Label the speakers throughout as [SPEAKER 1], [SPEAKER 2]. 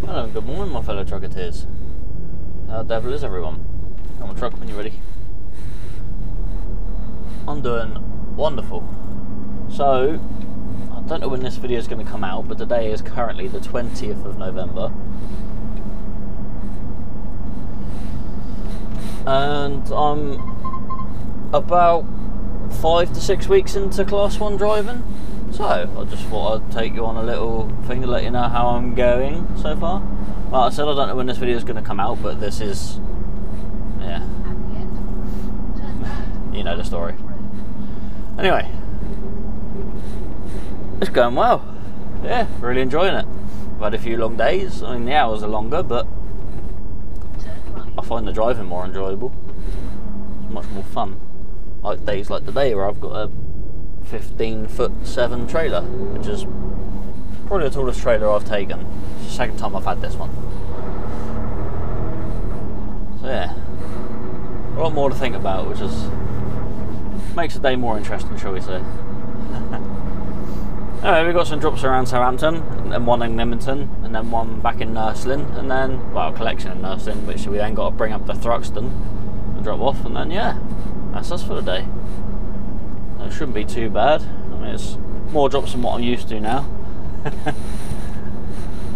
[SPEAKER 1] Hello, good morning, my fellow trucketeers. How the devil is everyone? Come on, truck when you're ready. I'm doing wonderful. So, I don't know when this video is going to come out, but today is currently the 20th of November. And I'm about 5 to 6 weeks into Class 1 driving. So, I just thought I'd take you on a little thing to let you know how I'm going so far. Like I said, I don't know when this video is going to come out, but this is, yeah, you know the story. Anyway, it's going well. Yeah, really enjoying it. I've had a few long days. I mean, the hours are longer, but I find the driving more enjoyable. It's much more fun. Like days like today where I've got a 15'7" trailer, which is probably the tallest trailer I've taken. It's the second time I've had this one. So yeah, a lot more to think about, which is makes the day more interesting, shall we say. Anyway, we've got some drops around Southampton, and then one in Leamington, and then one back in Nursling, and then, well, a collection in Nursling, which we then got to bring up to Thruxton and drop off, and then yeah, that's us for the day. It shouldn't be too bad. I mean, it's more drops than what I'm used to now.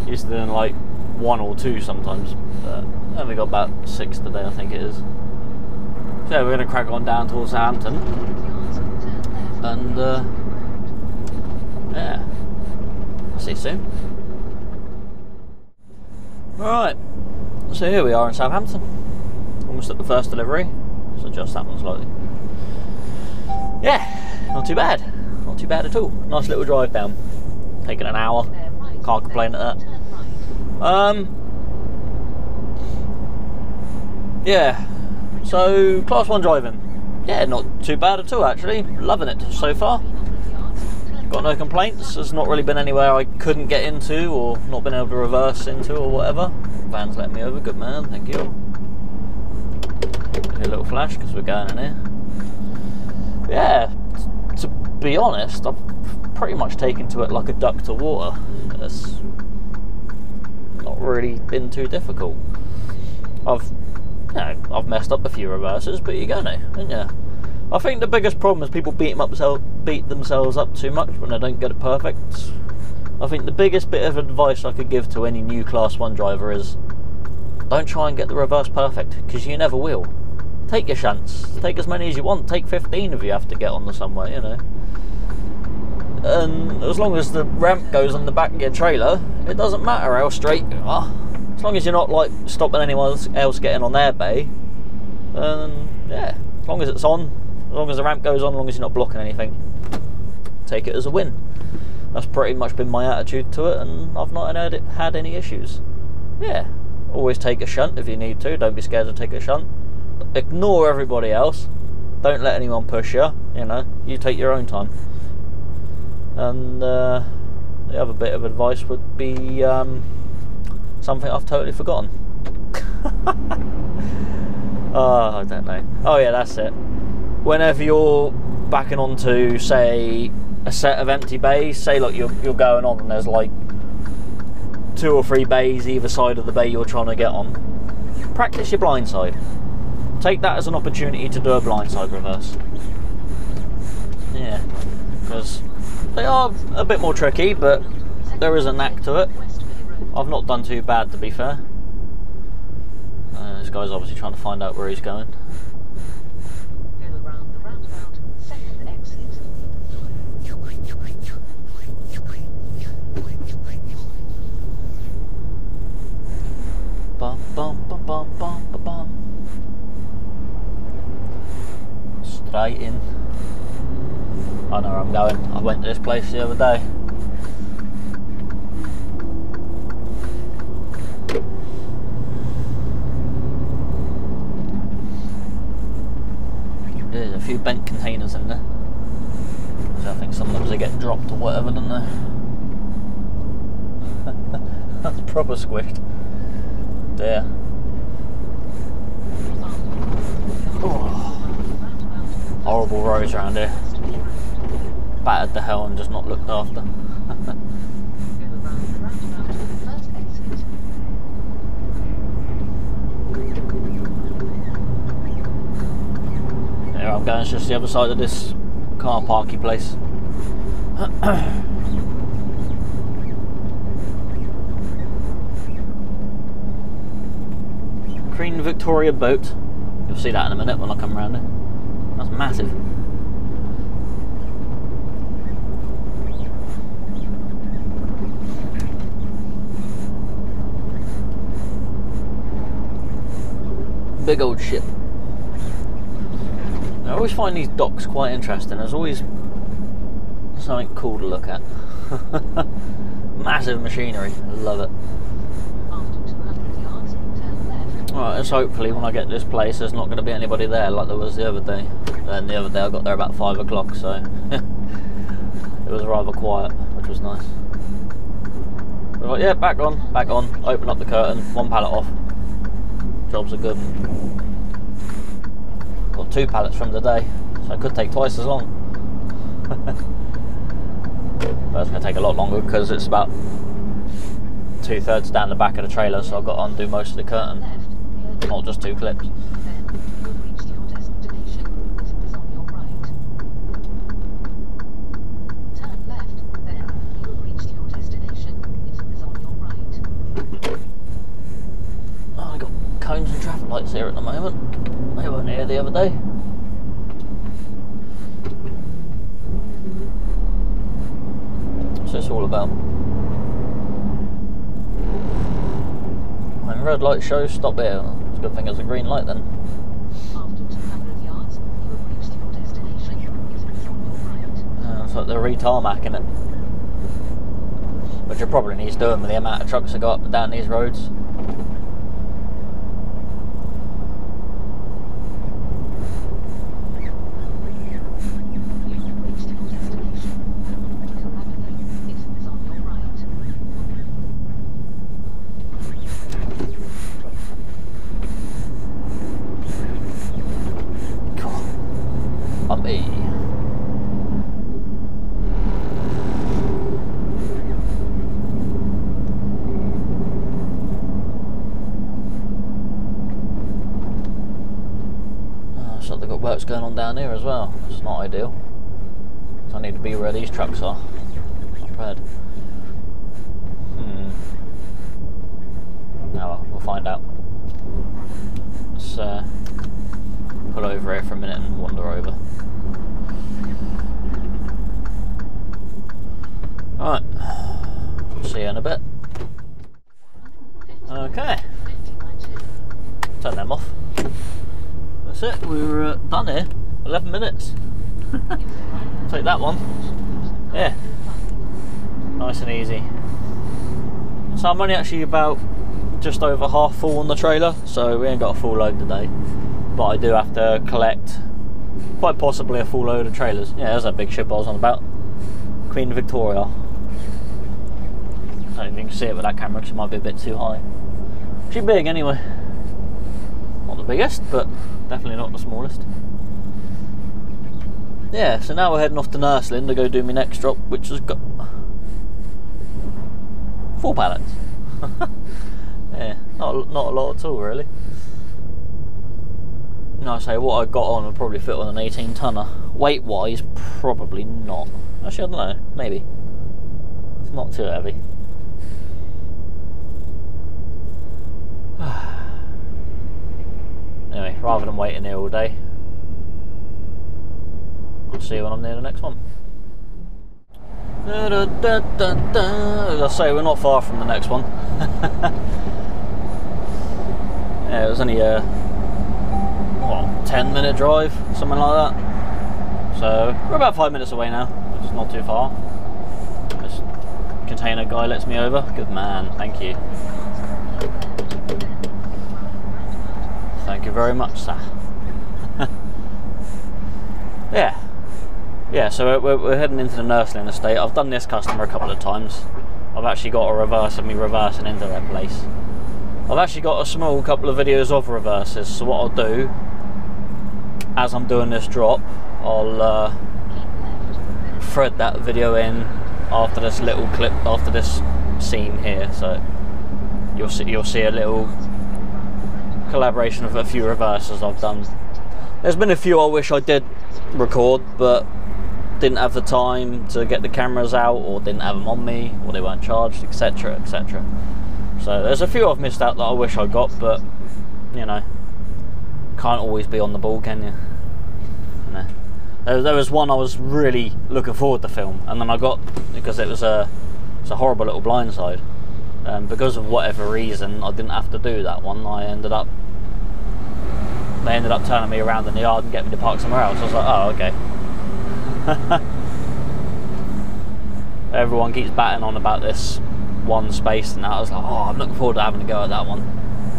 [SPEAKER 1] Used to doing like 1 or 2 sometimes, but then we got about 6 today, I think it is. So yeah, we're going to crack on down towards Southampton, and yeah, I'll see you soon. Alright, so here we are in Southampton, almost at the first delivery, so adjust that one slightly. Yeah, not too bad at all. Nice little drive down, taking an hour, can't complain at that. Yeah, so Class 1 driving, yeah, not too bad at all actually, loving it so far. Got no complaints. There's not really been anywhere I couldn't get into or not been able to reverse into or whatever. Van's letting me over, good man, thank you. A little flash because we're going in here. Yeah, to be honest, I've pretty much taken to it like a duck to water. It's not really been too difficult. I've messed up a few reverses, but you're gonna, aren't you? I think the biggest problem is people beat themselves up too much when they don't get it perfect. I think the biggest bit of advice I could give to any new Class 1 driver is don't try and get the reverse perfect, because you never will. Take your chance. Take as many as you want. Take 15 if you have to get on the somewhere, you know. And as long as the ramp goes on the back of your trailer, it doesn't matter how straight you are. As long as you're not like stopping anyone else getting on their bay, then yeah, as long as it's on, as long as the ramp goes on, as long as you're not blocking anything, take it as a win. That's pretty much been my attitude to it, and I've not had any issues. Yeah, always take a shunt if you need to. Don't be scared to take a shunt. Ignore everybody else. Don't let anyone push you. You know, you take your own time. And the other bit of advice would be something I've totally forgotten. Oh, I don't know. Oh yeah, that's it. Whenever you're backing onto, say, a set of empty bays, say like you're going on and there's like 2 or 3 bays either side of the bay you're trying to get on, practice your blindside. Take that as an opportunity to do a blindside reverse. Yeah, because they are a bit more tricky, but there is a knack to it. I've not done too bad, to be fair. This guy's obviously trying to find out where he's going. Bum bum bum bum bum bum bum. Straight in. I know where I'm going. I went to this place the other day. There's a few bent containers in there. So I think sometimes they get dropped or whatever, don't they? That's proper squished. There. Oh. Horrible roads around here. Battered to hell and just not looked after. going, it's just the other side of this car parky place. Queen Victoria boat. You'll see that in a minute when I come around there. That's massive. Big old ship. I always find these docks quite interesting. There's always something cool to look at. Massive machinery. I love it. Right, let's hopefully when I get to this place there's not going to be anybody there like there was the other day. And the other day I got there about 5 o'clock, so it was rather quiet, which was nice. But like, yeah, back on, open up the curtain, one pallet off. Jobs are good. Got 2 pallets from today, so it could take twice as long. But it's going to take a lot longer because it's about 2/3 down the back of the trailer, so I've got to undo most of the curtain. Not just 2 clips. Oh, I got cones and traffic lights here at the moment. They weren't here the other day. What's this all about? When red light shows, stop here. It's a good thing it's a green light then.
[SPEAKER 2] After 200 yards, you have reached your destination. It is on your right.
[SPEAKER 1] It's like they're re-tarmacking it. Which it probably needs doing with the amount of trucks that go up and down these roads. Work's going on down here as well. It's not ideal. So I need to be where these trucks are. Not bad. Oh well, we'll find out. Let's pull over here for a minute and wander over. Alright. See you in a bit. Okay. Turn them off. That's it, we're done here. 11 minutes. Take that one. Yeah. Nice and easy. So I'm only actually about just over half full on the trailer, so we ain't got a full load today. But I do have to collect quite possibly a full load of trailers. Yeah, there's that big ship I was on about. Queen Victoria. I don't think you can see it with that camera because it might be a bit too high. She's big anyway. Not the biggest, but definitely not the smallest. Yeah, so now we're heading off to Nursling to go do my next drop, which has got 4 pallets. Yeah, not a lot at all really. No, I say what I got on would probably fit on an 18 tonner. Weight wise, probably not. Actually, I don't know, maybe. It's not too heavy. Anyway, rather than waiting here all day, I'll see you when I'm near the next one. As I say, we're not far from the next one. Yeah, it was only a 10-minute drive, something like that. So we're about 5 minutes away now, which is not too far. This container guy lets me over. Good man, thank you. Thank you very much, sir. Yeah, so we're heading into the Nursling estate. I've done this customer a couple of times. I've actually got a reverse of me reversing into their place. I've actually got a small couple of videos of reverses, so what I'll do, as I'm doing this drop, I'll thread that video in after this little clip, after this scene here, so you'll see a little collaboration of a few reverses I've done. There's been a few I wish I did record, but didn't have the time to get the cameras out, or didn't have them on me, or they weren't charged, etc, etc. So there's a few I've missed out that I wish I got, but you know, can't always be on the ball, can you? No. There was one I was really looking forward to film, and then I got, because it's a horrible little blindside, because of whatever reason I didn't have to do that one. They ended up turning me around in the yard and getting me to park somewhere else. I was like, oh, okay. Everyone keeps batting on about this one space and that. I was like, oh, I'm looking forward to having a go at that one.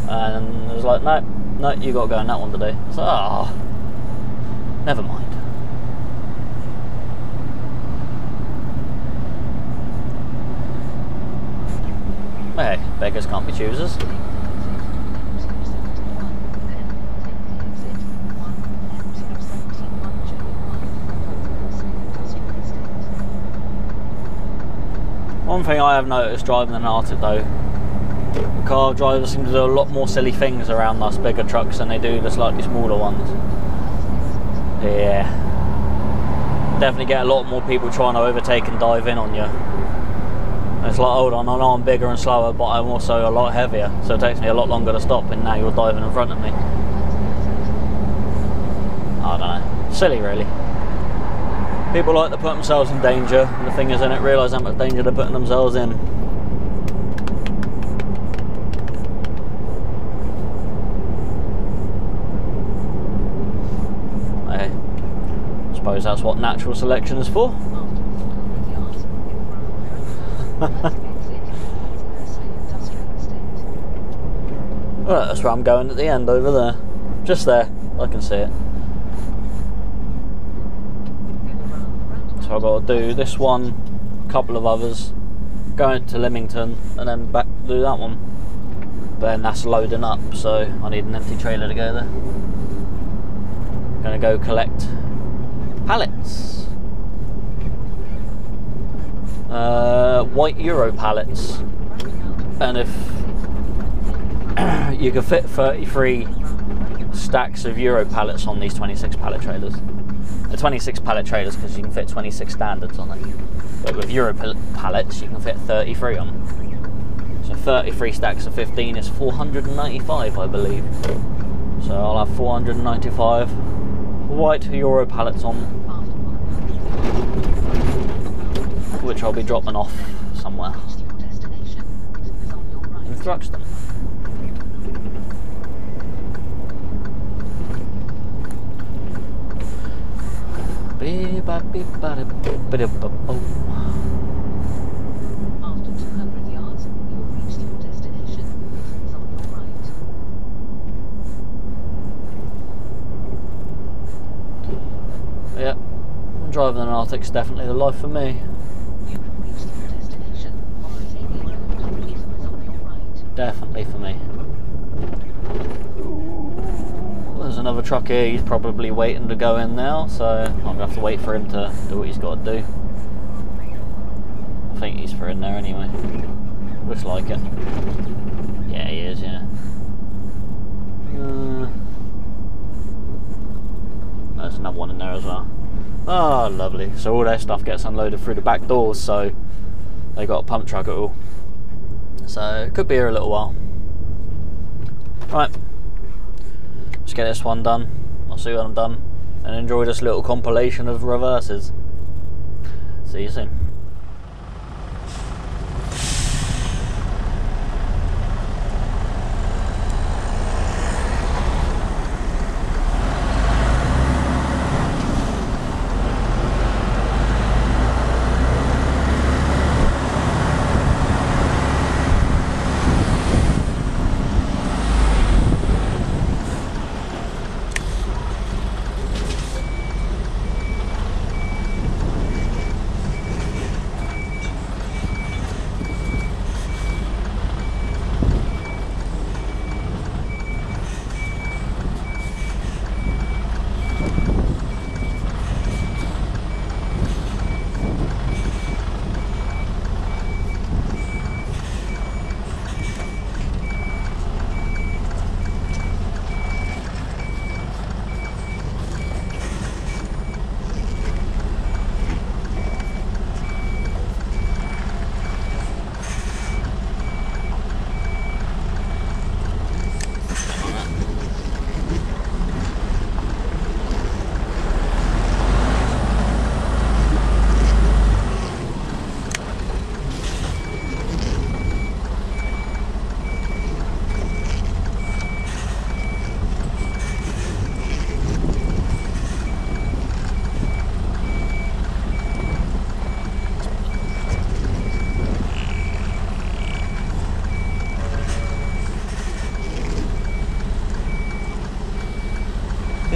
[SPEAKER 1] And it was like, no, you got to go in that one today. I was like, oh, never mind. Hey, beggars can't be choosers. One thing I have noticed driving an Arctic though, car drivers seem to do a lot more silly things around us bigger trucks than they do the slightly smaller ones. Yeah. Definitely get a lot more people trying to overtake and dive in on you. It's like, hold on, I know I'm bigger and slower, but I'm also a lot heavier, so it takes me a lot longer to stop, and now you're diving in front of me. I don't know. Silly, really. People like to put themselves in danger, and the thing is, they don't realise how much danger they're putting themselves in. Hey, I suppose that's what natural selection is for. Well, that's where I'm going at the end, over there. Just there, I can see it. So I've got to do this one, a couple of others, going to Leamington, and then back to do that one. But then that's loading up, so I need an empty trailer to go there. I'm going to go collect pallets. White Euro pallets. And if you can fit 33 stacks of Euro pallets on these 26 pallet trailers. The 26 pallet trailers, because you can fit 26 standards on it. But with Euro pallets, you can fit 33 on them. So 33 stacks of 15 is 495, I believe. So I'll have 495 white Euro pallets on, which I'll be dropping off somewhere in Thruxton.
[SPEAKER 2] After 200 yards, you'll reach your destination. This is on your right.
[SPEAKER 1] Yeah, driving an Arctic's definitely the life for me.
[SPEAKER 2] You have reached your destination. This is on your right.
[SPEAKER 1] Definitely for me. There's another truck here, he's probably waiting to go in now, so I'm going to have to wait for him to do what he's got to do. I think he's for in there anyway. Looks like it. Yeah, he is, yeah. There's another one in there as well. Oh, lovely. So all their stuff gets unloaded through the back doors, so they got a pump truck at all. So it could be here a little while. Right. Let's get this one done. I'll see when I'm done, and enjoy this little compilation of reverses. See you soon.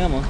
[SPEAKER 1] Come on.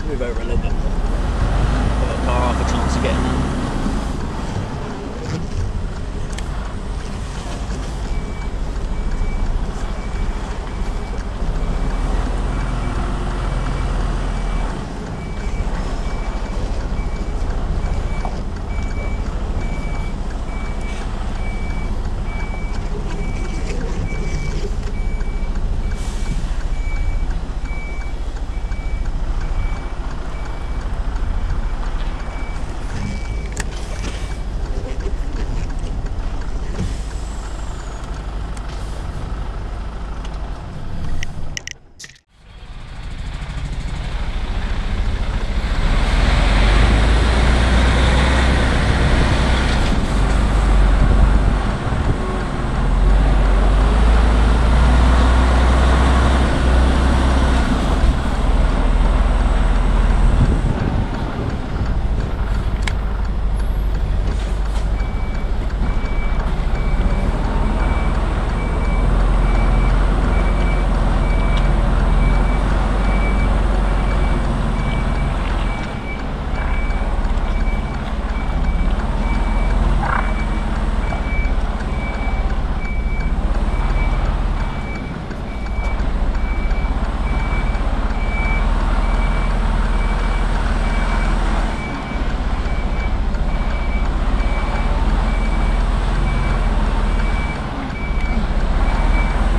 [SPEAKER 1] Move over a little bit. Give the car half a chance of getting in.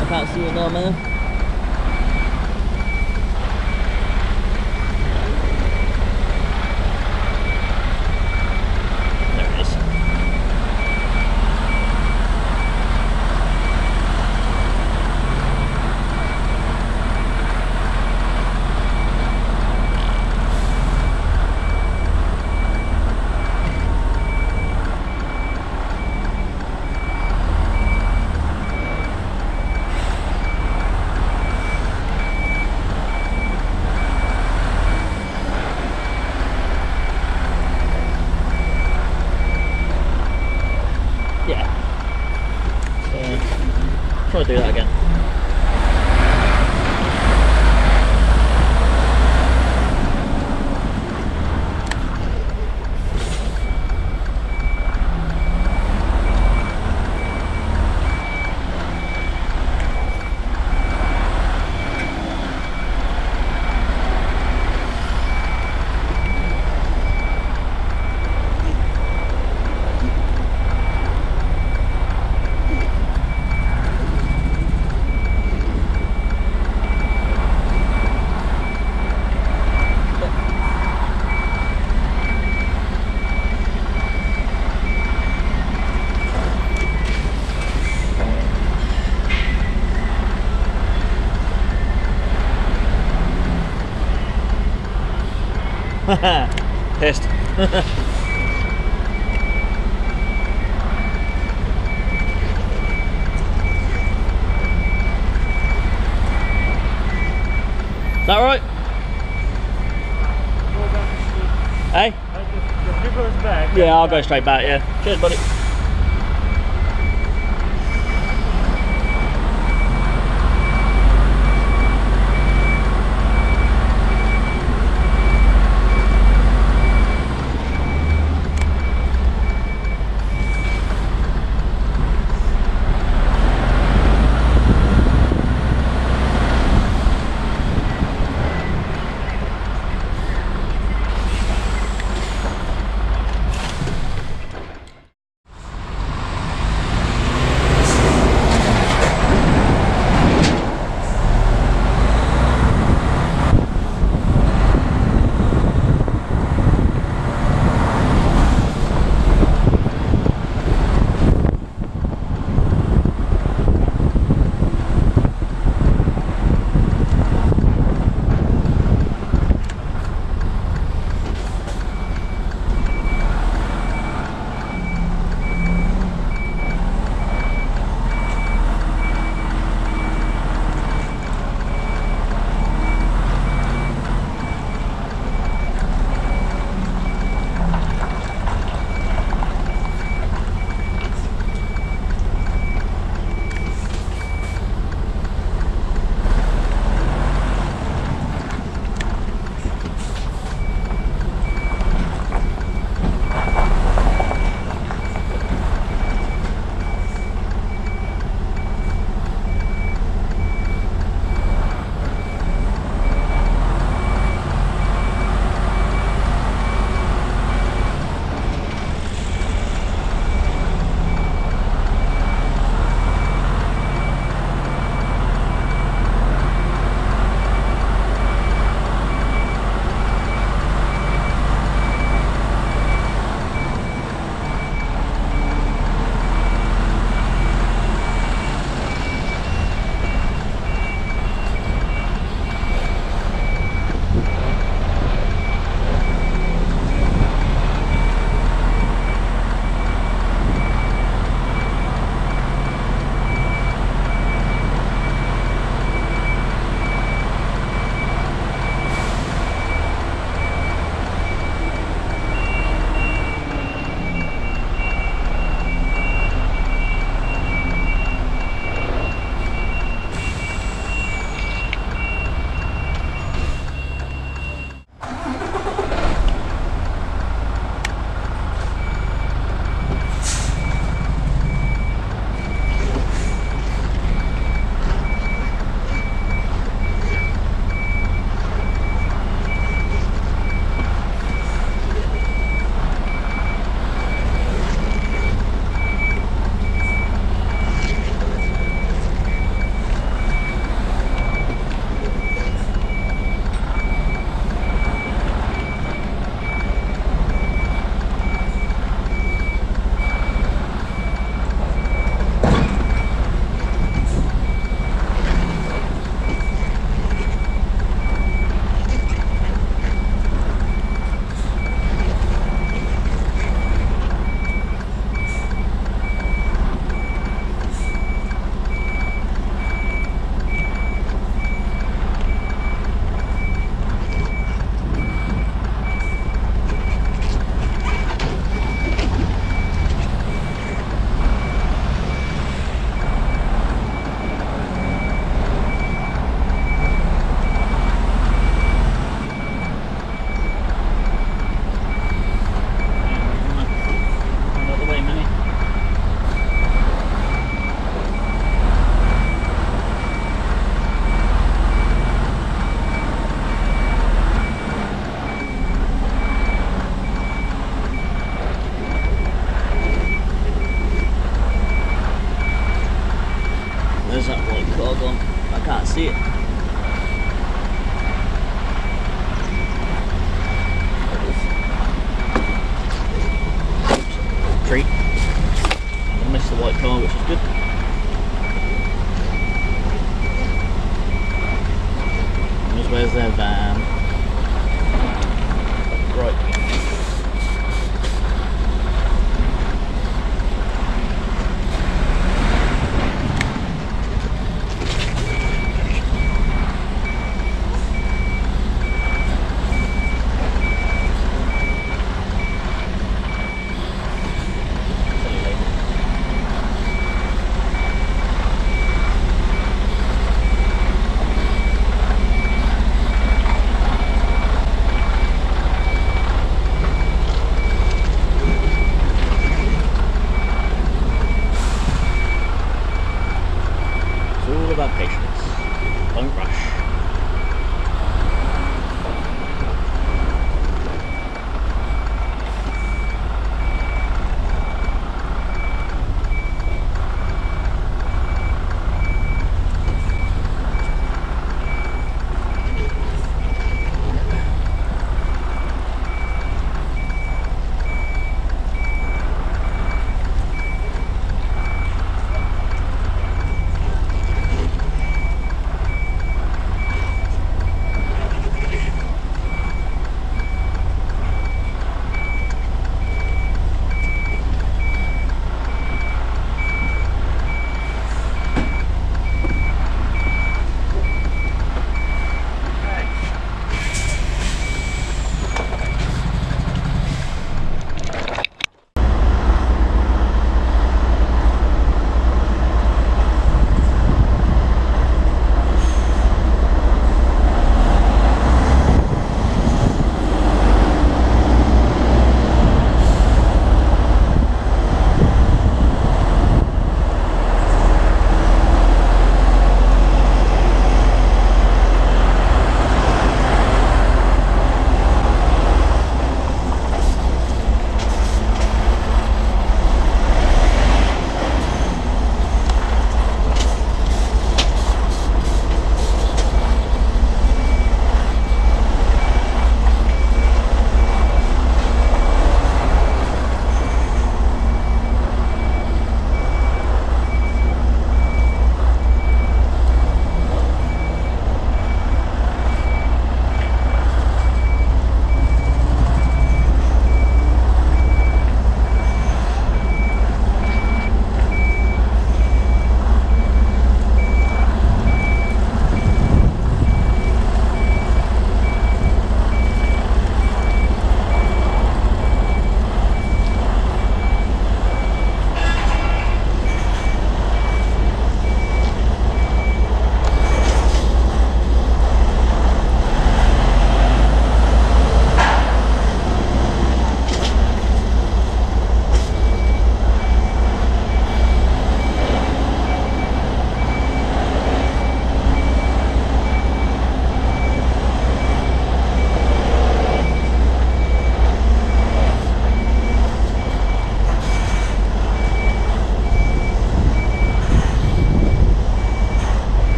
[SPEAKER 1] I can't see it now, man. There it is. Try to do that again. Pissed. Is that right? Hey?
[SPEAKER 3] If he goes back.
[SPEAKER 1] Yeah, I'll go straight back, yeah. Cheers, buddy. treat. I missed the white car, which is good. And where's their van? Right. About patience. Don't rush.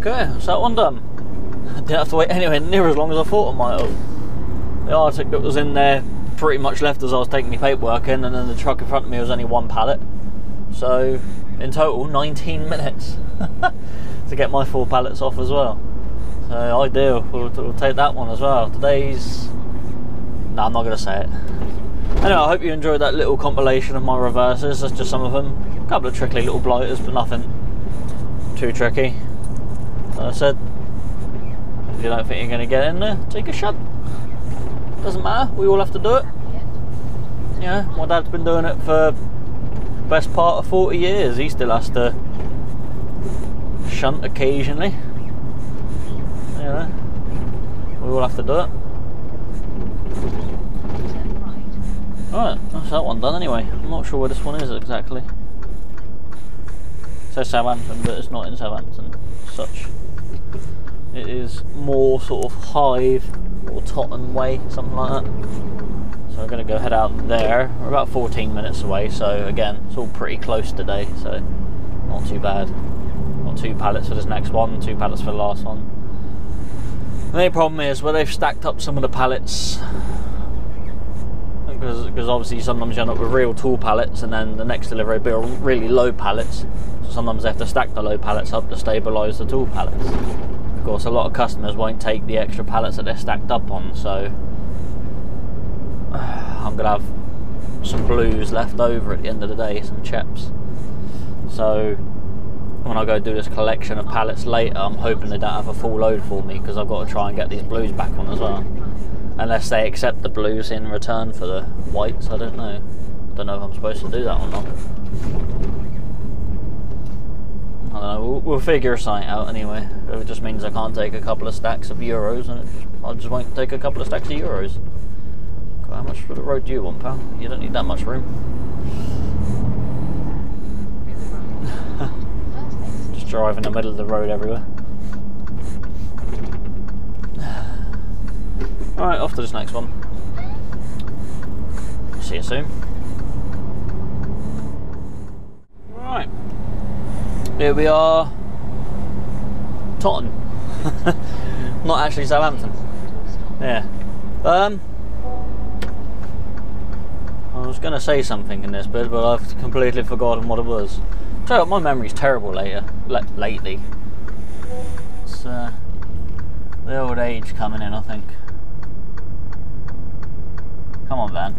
[SPEAKER 1] Okay, that's that one done. I didn't have to wait anywhere near as long as I thought I might have. The Arctic that was in there pretty much left as I was taking my paperwork in, and then the truck in front of me was only one pallet. So, in total, 19 minutes to get my 4 pallets off as well. So, ideal. We'll take that one as well. Today's... No, I'm not going to say it. Anyway, I hope you enjoyed that little compilation of my reverses. That's just some of them. A couple of tricky little blighters, but nothing too tricky. Like I said, if you don't think you're going to get in there, take a shot. Doesn't matter, we all have to do it. Yeah, my dad's been doing it for the best part of 40 years. He still has to shunt occasionally. You know, we all have to do it. Alright, that's that one done anyway. I'm not sure where this one is exactly. It says Southampton, but it's not in Southampton as such. It is more sort of Hythe or Totton way, something like that. So we're going to go head out there. We're about 14 minutes away, so again, it's all pretty close today, so not too bad. Got 2 pallets for this next one, 2 pallets for the last one. The only problem is where they've stacked up some of the pallets, because obviously sometimes you end up with real tall pallets and then the next delivery will be really low pallets, so sometimes they have to stack the low pallets up to stabilise the tall pallets. Of course, a lot of customers won't take the extra pallets that they're stacked up on, so I'm going to have some blues left over at the end of the day, some chips. So when I go do this collection of pallets later, I'm hoping they don't have a full load for me, because I've got to try and get these blues back on as well. Unless they accept the blues in return for the whites, I don't know. I don't know if I'm supposed to do that or not. I don't know, we'll figure something out anyway. If it just means I can't take a couple of stacks of euros, and I just won't take a couple of stacks of euros. God, how much for the road do you want, pal? You don't need that much room. Just drive in the middle of the road everywhere. Alright, off to this next one. See you soon. Right. Here we are. Totton. Not actually Southampton. Yeah. I was going to say something in this bit, but I've completely forgotten what it was. So my memory's terrible lately. It's the old age coming in, I think. Come on, van.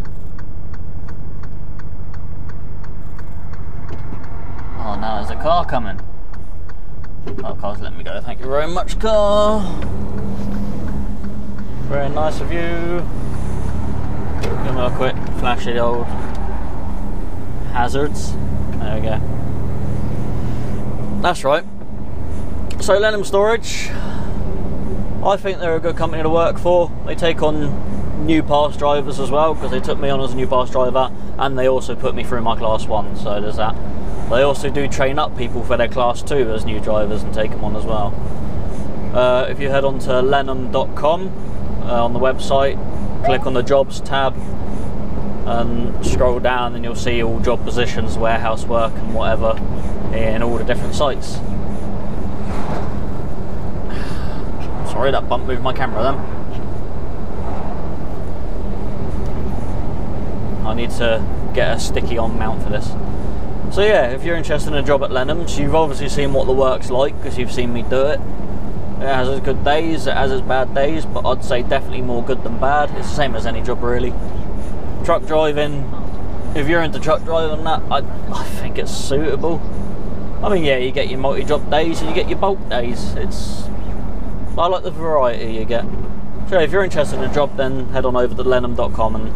[SPEAKER 1] Oh, now there's a car coming. Oh, car's letting me go. Thank you very much, car. Very nice of you. Give me a quick flash of the old hazards. There we go. That's right. So Lenham Storage, I think they're a good company to work for. They take on new pass drivers as well, because they took me on as a new pass driver, and they also put me through my class 1, so there's that. They also do train up people for their class 2 as new drivers and take them on as well. If you head on to lenham.com on the website, click on the jobs tab and scroll down, and you'll see all job positions, warehouse work and whatever in all the different sites. Sorry, that bump moved my camera then. I need to get a sticky on mount for this. So yeah, if you're interested in a job at Lenham's, you've obviously seen what the work's like, because you've seen me do it. It has its good days, it has its bad days, but I'd say definitely more good than bad. It's the same as any job really. Truck driving, if you're into truck driving, that I think it's suitable. I mean, yeah, you get your multi-job days and you get your bulk days. I like the variety you get. So if you're interested in a job, then head on over to lenham.com and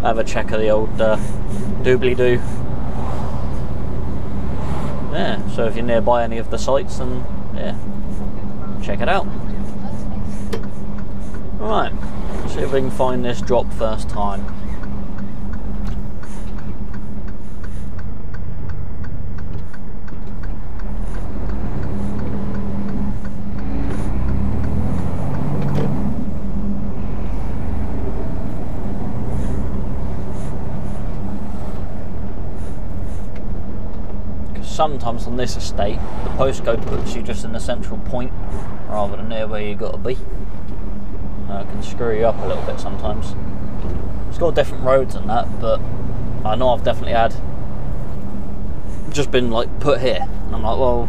[SPEAKER 1] have a check of the old doobly-doo. Yeah, so if you're nearby any of the sites, then yeah, check it out. Right, see if we can find this drop first time. Sometimes on this estate, the postcode puts you just in the central point rather than near where you got to be. It can screw you up a little bit sometimes. It's got different roads and that, but I know I've definitely just been like put here, and I'm like, well,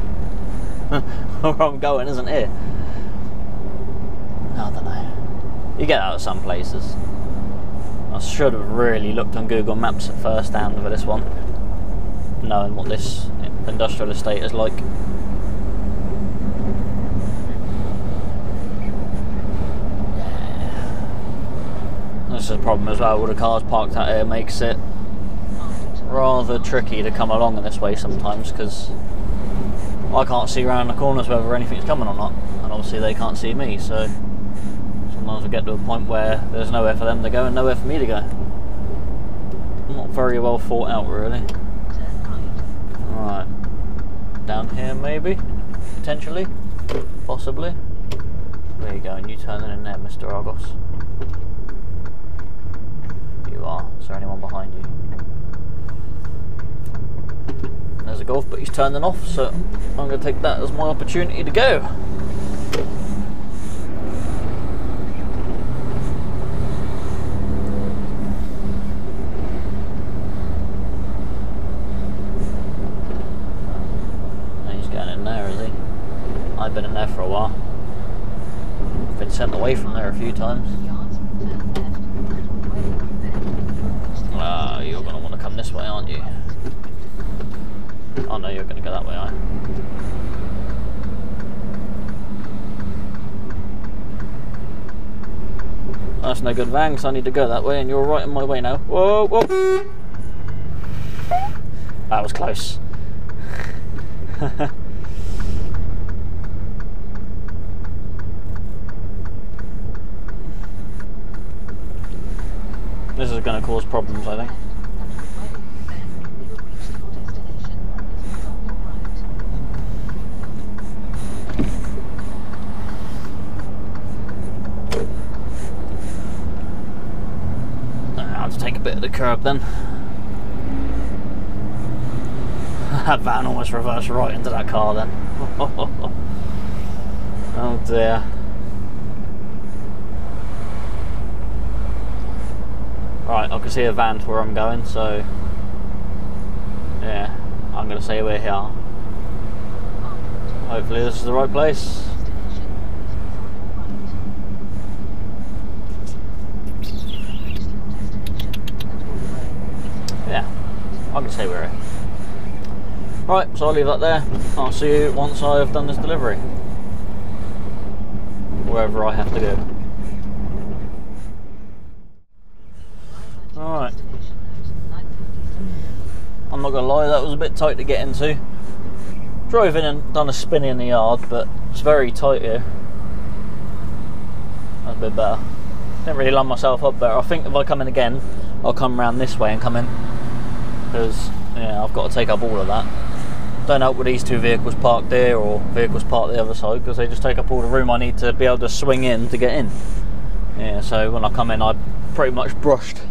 [SPEAKER 1] where I'm going isn't here. I don't know. You get out of some places. I should have really looked on Google Maps at first hand for this one, knowing what this industrial estate is like. This is a problem as well, all the cars parked out here makes it rather tricky to come along in this way sometimes, because I can't see around the corners whether anything's coming or not, and obviously they can't see me, so sometimes we get to a point where there's nowhere for them to go and nowhere for me to go. Not very well thought out really. Right, down here maybe, potentially, possibly. There you go, and you turning in there, Mr. Argos. You are. Is there anyone behind you? There's a Golf, but he's turning off, so I'm going to take that as my opportunity to go. I've been in there for a while. Been sent away from there a few times. You're going to want to come this way, aren't you? Oh no, you're going to go that way, aren't you? That's no good, van, because I need to go that way, and you're right in my way now. Whoa, whoa! That was close. This is going to cause problems, I think. I'll have to take a bit of the curb then. That van almost reversed right into that car then. Oh dear. Right, I can see a van to where I'm going, so yeah, I'm going to say we're here. Hopefully this is the right place. Yeah, I can say we're here. Right, so I'll leave that there. I'll see you once I've done this delivery. Wherever I have to go. Alright. I'm not gonna lie, that was a bit tight to get into. Drove in and done a spin in the yard, but it's very tight here. That's a bit better. Didn't really line myself up better. I think if I come in again, I'll come round this way and come in. Because, yeah, I've got to take up all of that. Don't help with these two vehicles parked there or vehicles parked the other side, because they just take up all the room I need to be able to swing in to get in. Yeah, so when I come in, I pretty much brushed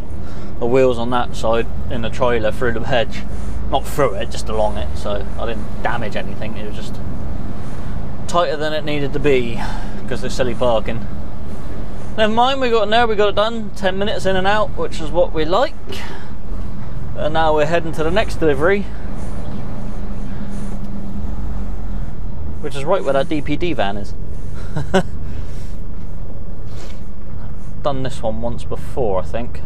[SPEAKER 1] the wheels on that side in the trailer through the hedge. Not through it, just along it, so I didn't damage anything. It was just tighter than it needed to be because of silly parking. Never mind, we got in there, we got it done. 10 minutes in and out, which is what we like. And now we're heading to the next delivery, which is right where that DPD van is. I've done this one once before, I think.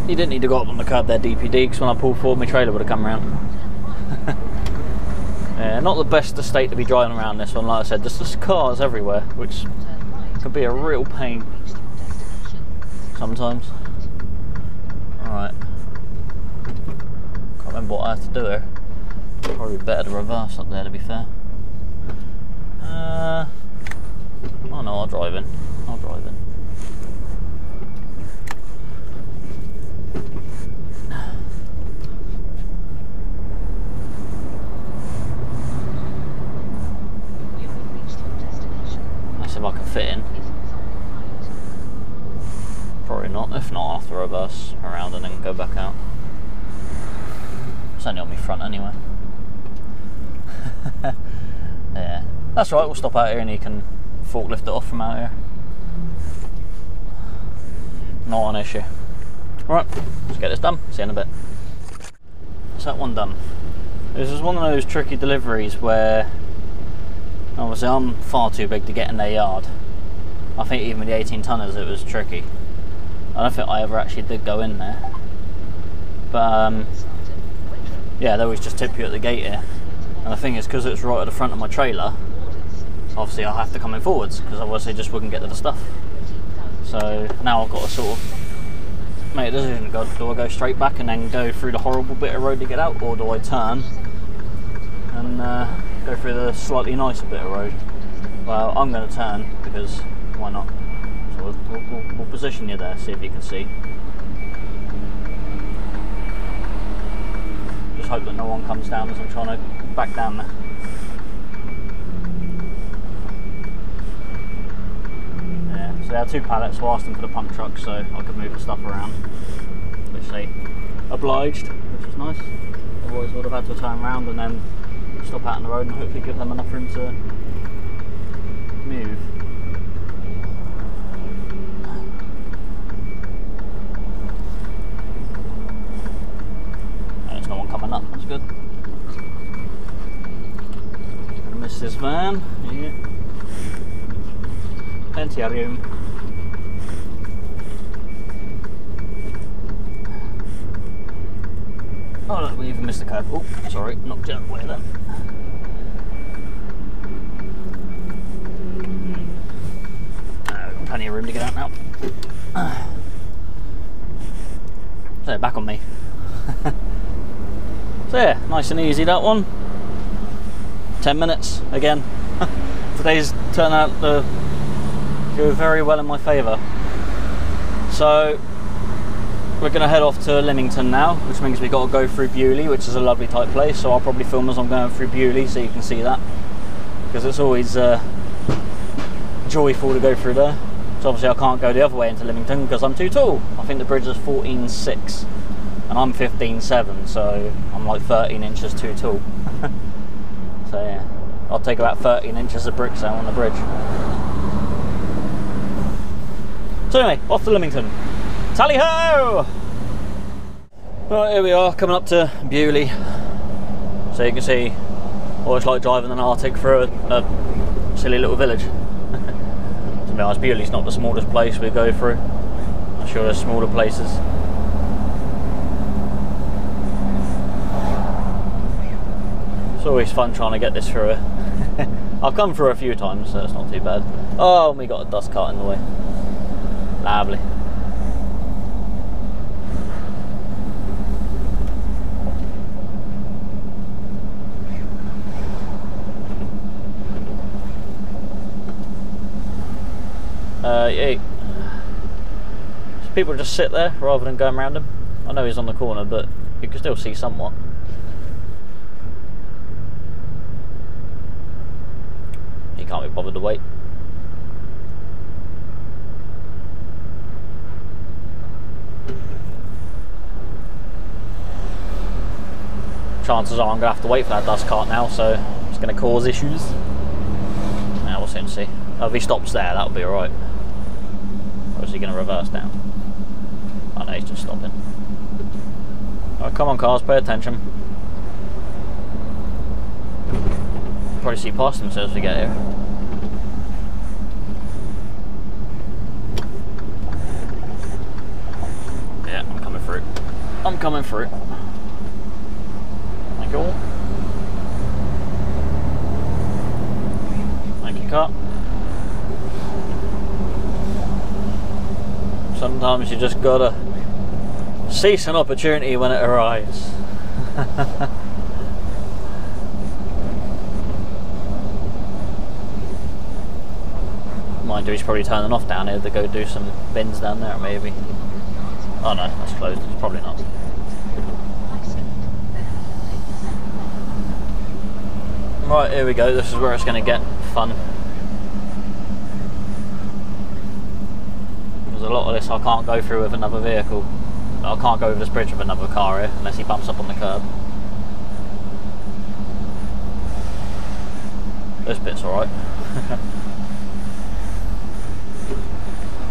[SPEAKER 1] You didn't need to go up on the curb there, DPD, because when I pulled forward, my trailer would have come around. Yeah, not the best estate to be driving around this one, like I said, just cars everywhere, which can be a real pain sometimes. Alright. Can't remember what I have to do here. Probably better to reverse up there, to be fair. Oh no, I'll drive in. I'll drive in. Let's see if I can fit in. Probably not. If not, I'll have to reverse around and then go back out. It's only on my front anyway. Yeah, that's right, we'll stop out here and you can forklift it off from out here. Not an issue. Right, let's get this done. See you in a bit. That's that one done. This is one of those tricky deliveries where obviously I'm far too big to get in their yard. I think even with the 18 tonners it was tricky. I don't think I ever actually did go in there. But yeah, they always just tip you at the gate here. And the thing is, because it's right at the front of my trailer, obviously I have to come in forwards, because otherwise they just wouldn't get to the stuff. So now I've got to sort of make a decision. Do I go straight back and then go through the horrible bit of road to get out, or do I turn and go through the slightly nicer bit of road? Well, I'm going to turn, because why not? So we'll position you there, see if you can see. Just hope that no one comes down as I'm trying to back down there. Yeah, so they had two pallets, so I asked them for the pump truck so I could move the stuff around, which they obliged, which was nice. Otherwise I would have had to turn around and then stop out on the road and hopefully give them enough room to move. And it's not good. Miss this van. Yeah. Plenty of room. Oh look, we even missed the curb. Oh, sorry, knocked it out of the way then. Plenty of room to get out now. So back on me. So yeah, nice and easy that one. 10 minutes again. Today's turned out to go very well in my favour. So we're going to head off to Leamington now, which means we've got to go through Bewley, which is a lovely type place. So I'll probably film as I'm going through Bewley so you can see that, because it's always joyful to go through there. So obviously I can't go the other way into Leamington because I'm too tall. I think the bridge is 14.6 and I'm 15.7, so I'm like 13 inches too tall. So yeah, I'll take about 13 inches of bricks out on the bridge. So anyway, off to Leamington. Tally ho! Right, here we are, coming up to Bewley. So you can see what it's like driving an Arctic through a silly little village. To be honest, Bewley's not the smallest place we go through. I'm sure there's smaller places. It's always fun trying to get this through it. I've come through a few times, so it's not too bad. Oh, and we got a dust cart in the way. Lovely. Yeah. So people just sit there rather than going around him. I know he's on the corner, but you can still see somewhat. He can't be bothered to wait. Chances are I'm going to have to wait for that dust cart now, so it's going to cause issues. Now we'll soon see. Oh, if he stops there, that'll be alright. Or is he going to reverse down? Oh no, he's just stopping. Oh, come on cars, pay attention. Probably see past themselves as we get here. Yeah, I'm coming through. I'm coming through. Thank you all. Thank you, car. Sometimes you just gotta seize an opportunity when it arrives. Mind you, he's probably turning off down here to go do some bins down there, maybe. Oh no, that's closed. It's probably not. Right, here we go. This is where it's going to get fun. There's a lot of this I can't go through with another vehicle. I can't go over this bridge with another car here unless he bumps up on the curb. This bit's alright.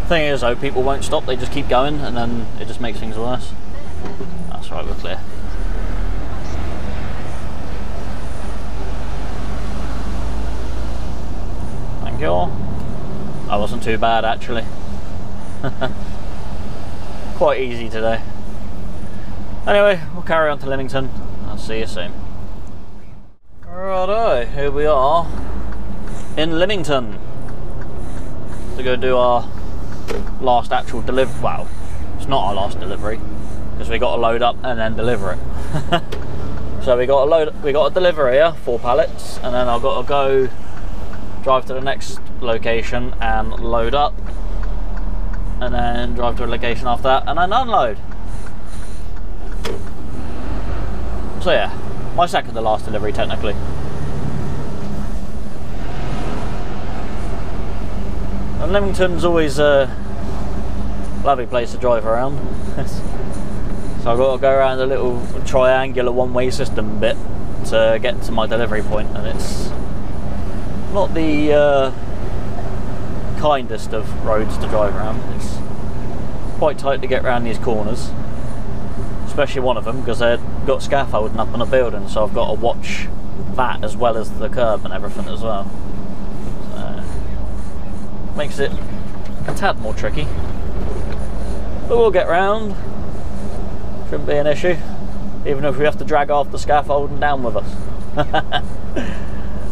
[SPEAKER 1] Thing is though, people won't stop, they just keep going and then it just makes things worse. That's right, we're clear. Thank you all. That wasn't too bad actually. Quite easy today. Anyway, we'll carry on to Leamington. I'll see you soon. Righto, here we are in Leamington to go do our last actual delivery. Well, it's not our last delivery because we got to load up and then deliver it. So we got to deliver here 4 pallets, and then I've got to go drive to the next location and load up, and then drive to a location after that and then unload. So yeah, my second to last delivery technically. And Leamington's always a lovely place to drive around. So I've got to go around a little triangular one-way system bit to get to my delivery point, and it's not the kindest of roads to drive around. It's quite tight to get around these corners, especially one of them, because they've got scaffolding up on a building, so I've got to watch that as well as the curb and everything as well. So, makes it a tad more tricky, but we'll get round. Shouldn't be an issue, even if we have to drag half the scaffolding down with us.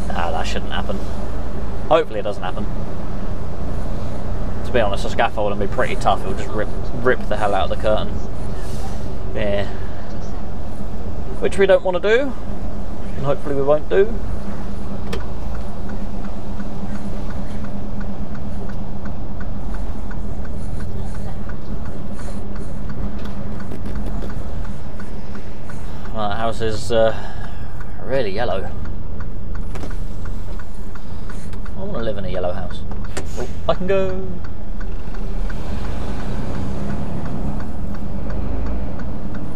[SPEAKER 1] Nah, that shouldn't happen. Hopefully it doesn't happen. To be honest, the scaffolding will be pretty tough. It'll just rip the hell out of the curtain. Yeah. Which we don't want to do, and hopefully we won't do. Well, that house is really yellow. I want to live in a yellow house. Oh, I can go.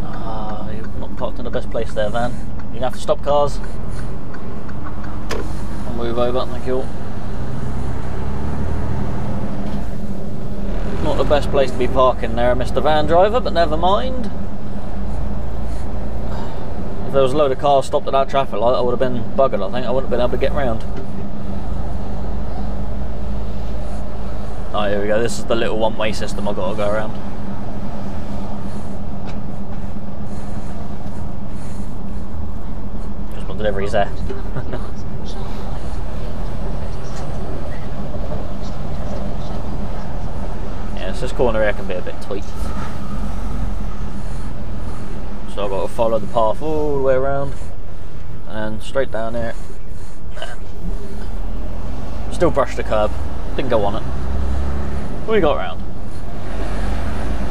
[SPEAKER 1] Ah, you're not parked in the best place there, van. You're gonna have to stop cars. I'll move over, thank you. Not the best place to be parking there, Mr. Van Driver, but never mind. If there was a load of cars stopped at that traffic light, I would have been buggered, I think. I wouldn't have been able to get round. Oh, here we go. This is the little one-way system I've got to go around. Just one delivery's there. Yeah, so this corner here can be a bit tight. So I've got to follow the path all the way around and straight down here. Still brush the curb. Didn't go on it. What we got round?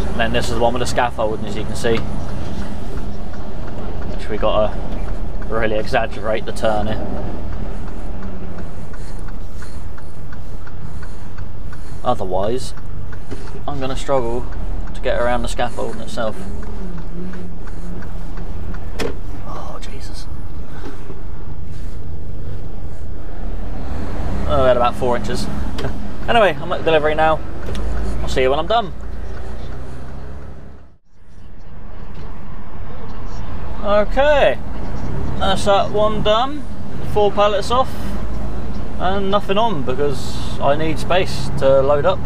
[SPEAKER 1] And then this is the one with the scaffolding, as you can see. Which we got to really exaggerate the turn here. Otherwise, I'm going to struggle to get around the scaffolding itself. Oh, Jesus. Oh, we had about 4 inches. Anyway, I'm at the delivery now. I'll see you when I'm done. Okay, that's that one done. 4 pallets off and nothing on because I need space to load up.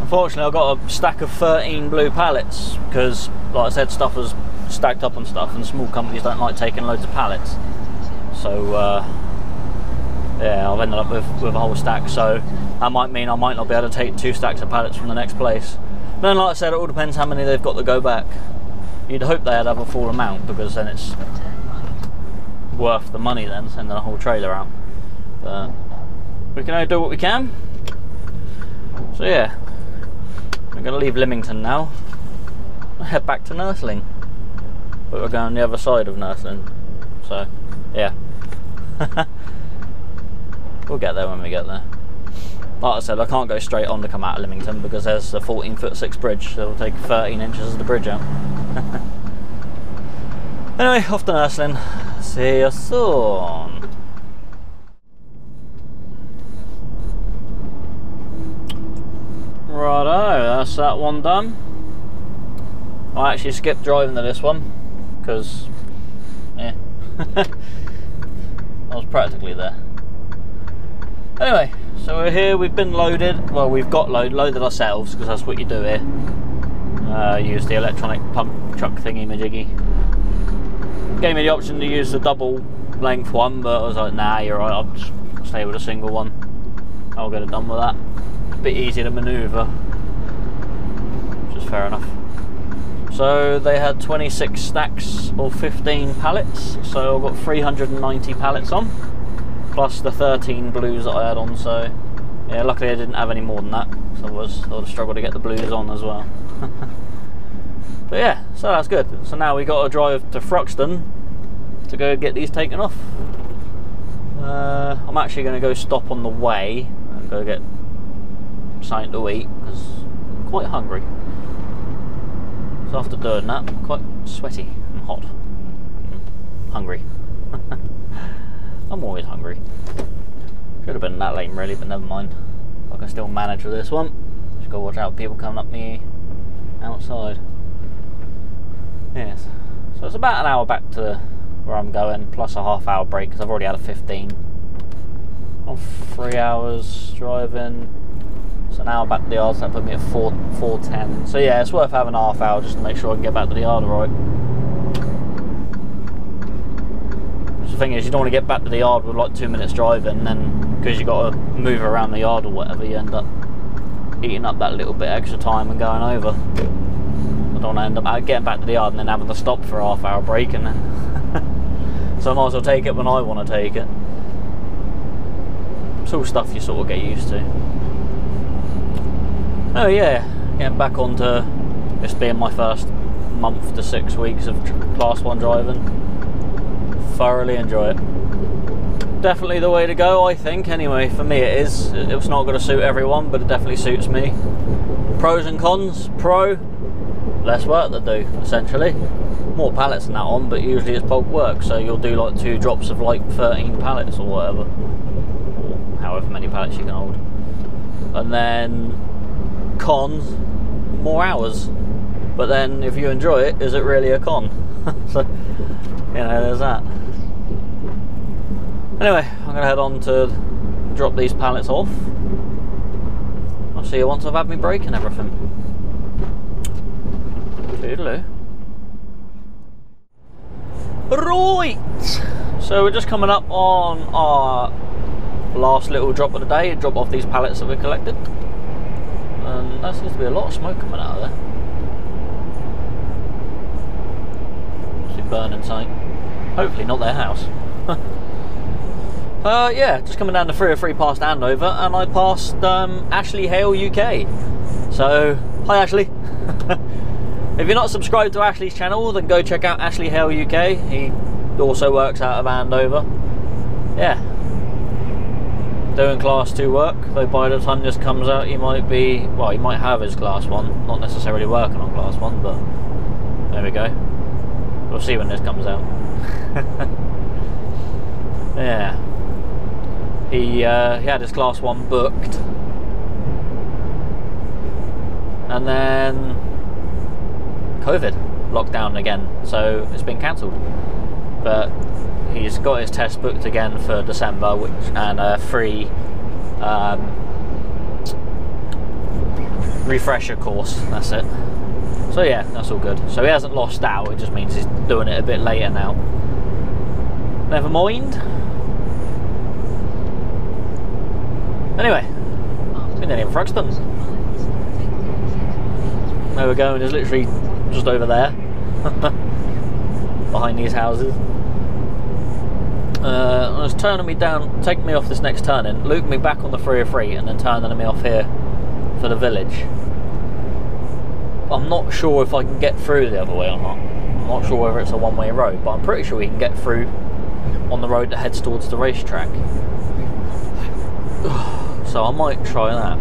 [SPEAKER 1] Unfortunately, I've got a stack of 13 blue pallets because, like I said, stuff was stacked up on stuff, and small companies don't like taking loads of pallets. So yeah, I've ended up with a whole stack, so that might mean I might not be able to take 2 stacks of pallets from the next place. But then, like I said, it all depends how many they've got to go back. You'd hope they'd have a full amount, because then it's worth the money then, sending a whole trailer out. But we can only do what we can. So yeah, we're going to leave Lymington now and head back to Nursling. But we're going on the other side of Nursling, so yeah. We'll get there when we get there. Like I said, I can't go straight on to come out of Lymington because there's a 14'6" bridge, so it'll take 13 inches of the bridge out. Anyway, off to Nursling. See you soon. Righto, that's that one done. I actually skipped driving to this one because, yeah, I was practically there. Anyway, so we're here, we've been loaded, well, we've got loaded ourselves, because that's what you do here. Use the electronic pump truck thingy majiggy. Gave me the option to use the double length one, but I was like, nah, you're right, I'll just stay with a single one. I'll get it done with that. A bit easier to manoeuvre, which is fair enough. So they had 26 stacks of 15 pallets, so I've got 390 pallets on. Plus the 13 blues that I had on, so yeah, luckily I didn't have any more than that, so I would have struggled to get the blues on as well. But yeah, so that's good. So now we got to drive to Thruxton to go get these taken off. I'm actually going to go stop on the way and go get something to eat because I'm quite hungry. So after doing that, I'm quite sweaty and hot. Hungry. I'm always hungry. Should have been in that lane really, but never mind. I can still manage with this one. Just gotta watch out for people coming up me outside. Yes. So it's about an hour back to where I'm going, plus a half-hour break because I've already had a 15. I'm 3 hours driving. It's an hour back to the yard, so that put me at 4:10. So yeah, it's worth having a half hour just to make sure I can get back to the yard alright. The thing is, you don't want to get back to the yard with like 2 minutes driving, and then because you got to move around the yard or whatever, you end up eating up that little bit extra time and going over. I don't want to end up getting back to the yard and then having to stop for a half-hour break, and then so I might as well take it when I want to take it. It's all stuff you sort of get used to. Oh yeah, getting back onto this being my first month to 6 weeks of Class 1 driving. Thoroughly enjoy it. Definitely the way to go, I think. Anyway, for me it is. It's not going to suit everyone, but it definitely suits me. Pros and cons. Pro, less work to do, essentially. More pallets than that on, but usually it's bulk work, so you'll do like 2 drops of like 13 pallets or whatever. Or however many pallets you can hold. And then cons, more hours. But then if you enjoy it, is it really a con? So, you know, there's that. Anyway, I'm going to head on to drop these pallets off. I'll see you once I've had my break and everything. Toodaloo. Right! So we're just coming up on our last little drop of the day. Drop off these pallets that we collected. And there seems to be a lot of smoke coming out of there. It's burning something. Hopefully not their house. Yeah, just coming down the 303 past Andover, and I passed Ashley Hale UK. So, hi Ashley. If you're not subscribed to Ashley's channel, then go check out Ashley Hale UK. He also works out of Andover. Yeah. Doing Class 2 work, though by the time this comes out he might be, well, he might have his Class 1, not necessarily working on Class 1, but there we go. We'll see when this comes out. Yeah. He had his Class 1 booked, and then COVID, lockdown again, so it's been cancelled. But he's got his test booked again for December, and a free refresher course, that's it. So yeah, that's all good. So he hasn't lost out, it just means he's doing it a bit later now. Never mind. Anyway, been in Thruxton. Where we're going is literally just over there. Behind these houses. It's turning me down, taking me off this next turning, looping me back on the 303 and then turning me off here for the village. I'm not sure if I can get through the other way or not. I'm not sure whether it's a one-way road, but I'm pretty sure we can get through on the road that heads towards the racetrack. So I might try that.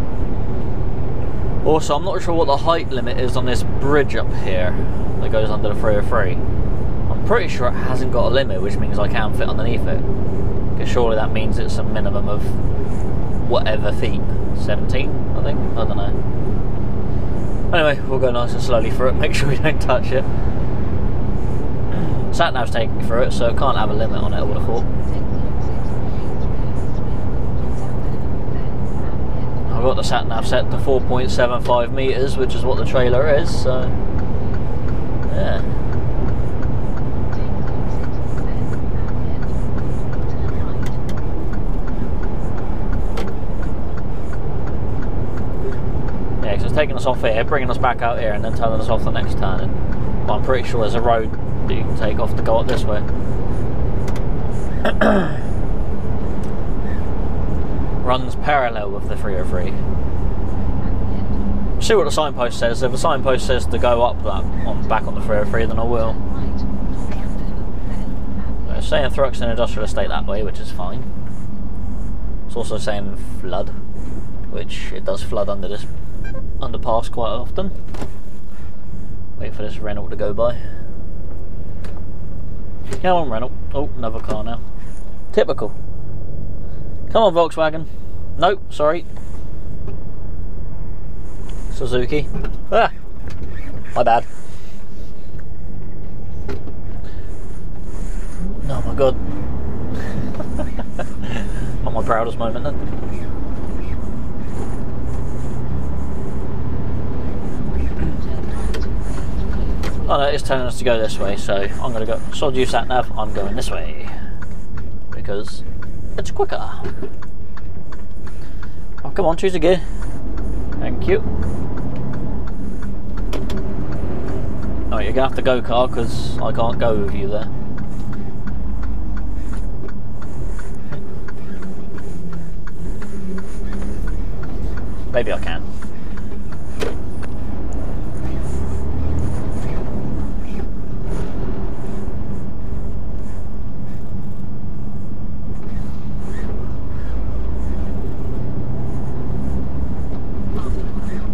[SPEAKER 1] Also, I'm not sure what the height limit is on this bridge up here that goes under the 303. I'm pretty sure it hasn't got a limit, which means I can fit underneath it. Because surely that means it's a minimum of whatever feet. 17, I think? I don't know. Anyway, we'll go nice and slowly through it, make sure we don't touch it. Sat-nav's taking me through it, so it can't have a limit on it, I would have thought. I've got the sat-nav set to 4.75 metres, which is what the trailer is, so yeah. Yeah, because it's taking us off here, bringing us back out here, and then turning us off the next turning. But I'm pretty sure there's a road that you can take off to go up this way. Runs parallel with the 303. See what the signpost says. If the signpost says to go up that back on the 303, then I will. It's saying Thruxton Industrial Estate that way, which is fine. It's also saying flood, which it does flood under this underpass quite often. Wait for this Renault to go by. Come on, Renault. Oh, another car now. Typical. Come on, Volkswagen. Nope, sorry. Suzuki. Ah, my bad. my god. Not my proudest moment then. Oh no, it's telling us to go this way, so I'm going to go. Sod you sat nav, I'm going this way. Because it's quicker. Oh, come on, choose a gear. Thank you. Oh, you're going to have to go, car, because I can't go with you there. Maybe I can.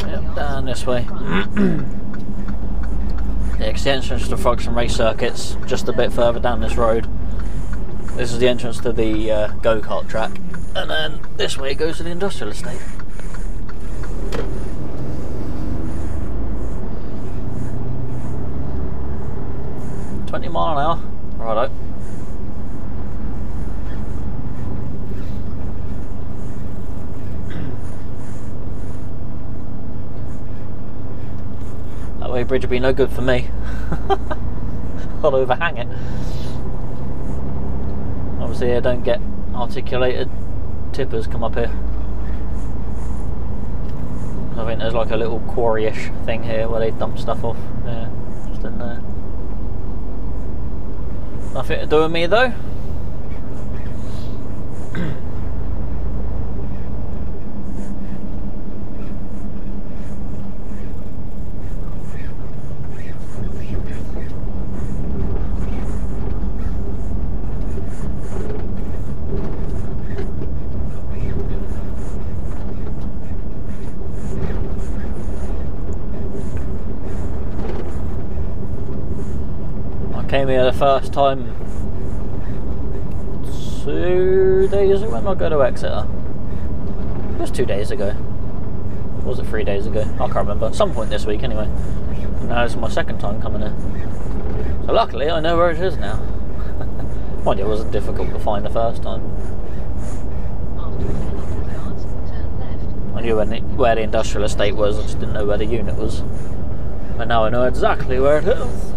[SPEAKER 1] Yep, down this way. Yeah, 'cause the entrance to Thruxton race circuit's just a bit further down this road. This is the entrance to the go-kart track, and then this way goes to the industrial estate. mph. Righto. That way bridge would be no good for me. I'll overhang it. Obviously I don't get articulated tippers come up here. I think there's like a little quarry-ish thing here where they dump stuff off. Yeah, just in there. Nothing to do with me though. Came here the first time 2 days ago. When did I go to Exeter? It was 2 days ago. Or was it 3 days ago? I can't remember. Some point this week anyway. And now it's my second time coming here. So luckily I know where it is now. Mind you, it wasn't difficult to find the first time. I knew where the industrial estate was, I just didn't know where the unit was. And now I know exactly where it is.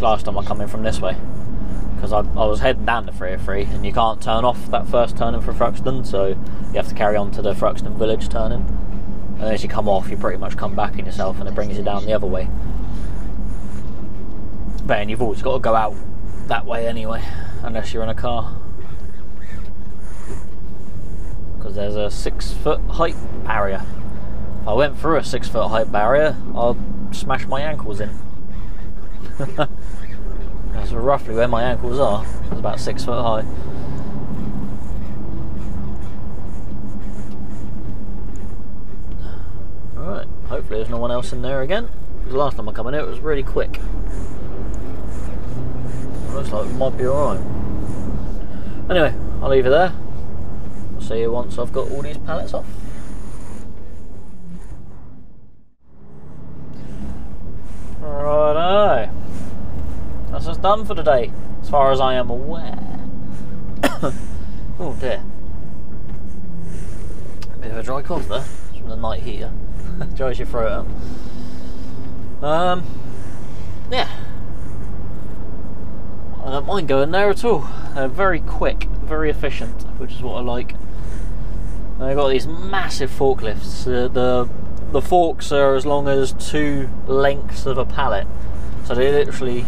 [SPEAKER 1] Last time I come in from this way, because I was heading down the 303 and you can't turn off that first turning for Thruxton, so you have to carry on to the Thruxton village turning, and as you come off you pretty much come back in yourself and it brings you down the other way. But then you've always got to go out that way anyway, unless you're in a car, because there's a 6-foot height barrier. If I went through a 6-foot height barrier I'd smash my ankles in. That's roughly where my ankles are. It's about 6 foot high. Alright, hopefully there's no one else in there again. Because last time I come in here it was really quick. It looks like it might be alright. Anyway, I'll leave it there. I'll see you once I've got all these pallets off. Righto. That's us done for today, as far as I am aware. Oh dear. A bit of a dry cough there, from the night heater. Dries your throat out. Yeah. I don't mind going there at all. They're very quick, very efficient, which is what I like. They've got these massive forklifts. The forks are as long as 2 lengths of a pallet, so they literally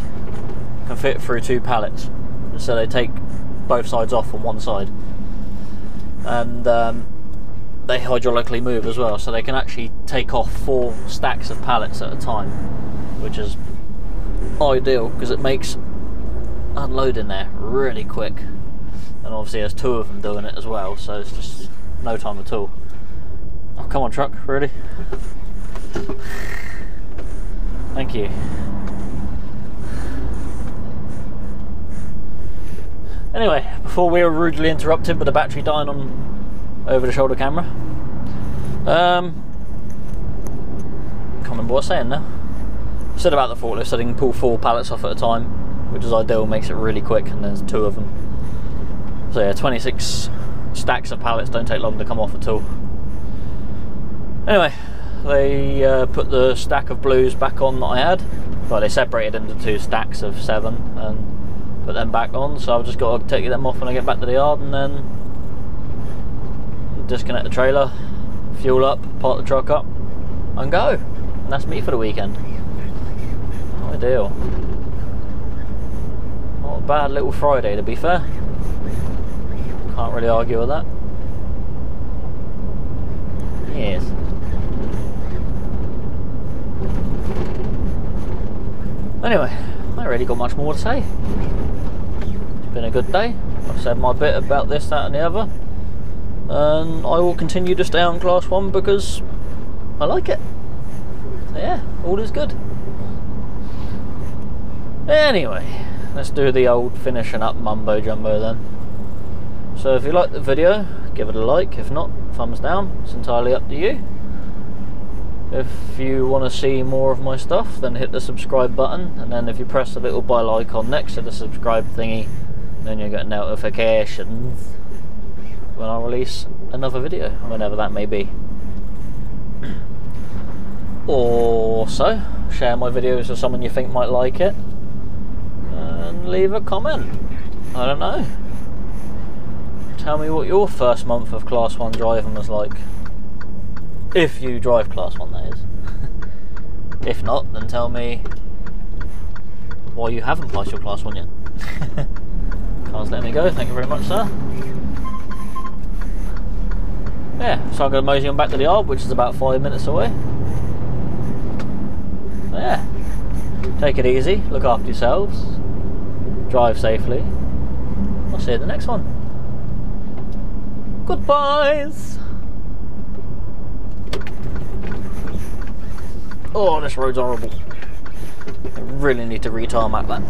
[SPEAKER 1] can fit through 2 pallets. So they take both sides off on one side, and they hydraulically move as well, so they can actually take off 4 stacks of pallets at a time, which is ideal because it makes unloading there really quick. And obviously there's 2 of them doing it as well, so it's just no time at all. Oh, come on truck, really? Thank you. Anyway, before we were rudely interrupted with the battery dying on over the shoulder camera. Can't remember what I was saying now. I said about the forklift, so they can pull 4 pallets off at a time, which is ideal, makes it really quick, and there's 2 of them. So yeah, 26 stacks of pallets don't take long to come off at all. Anyway, they put the stack of blues back on that I had. Well, they separated into 2 stacks of 7 and put them back on, so I've just got to take them off when I get back to the yard, and then disconnect the trailer, fuel up, park the truck up, and go. And that's me for the weekend. Ideal. Not a bad little Friday, to be fair. Can't really argue with that. Yes. Anyway, I ain't really got much more to say. It's been a good day. I've said my bit about this, that and the other. And I will continue to stay on Class 1 because I like it. So yeah, all is good. Anyway, let's do the old finishing up mumbo jumbo then. So if you like the video, give it a like. If not, thumbs down. It's entirely up to you. If you want to see more of my stuff, then hit the subscribe button, and then if you press the little bell icon next to the subscribe thingy, then you'll get notifications when I release another video, whenever that may be. Also, share my videos with someone you think might like it, and leave a comment. I don't know. Tell me what your first month of Class 1 driving was like. If you drive Class 1, that is. If not, then tell me why you haven't passed your Class 1 yet. Car's letting me go, thank you very much, sir. Yeah, so I'm going to mosey on back to the yard, which is about 5 minutes away. So yeah, take it easy, look after yourselves, drive safely. I'll see you in the next one. Goodbyes! Oh, this road's horrible. I really need to re-tarmac that.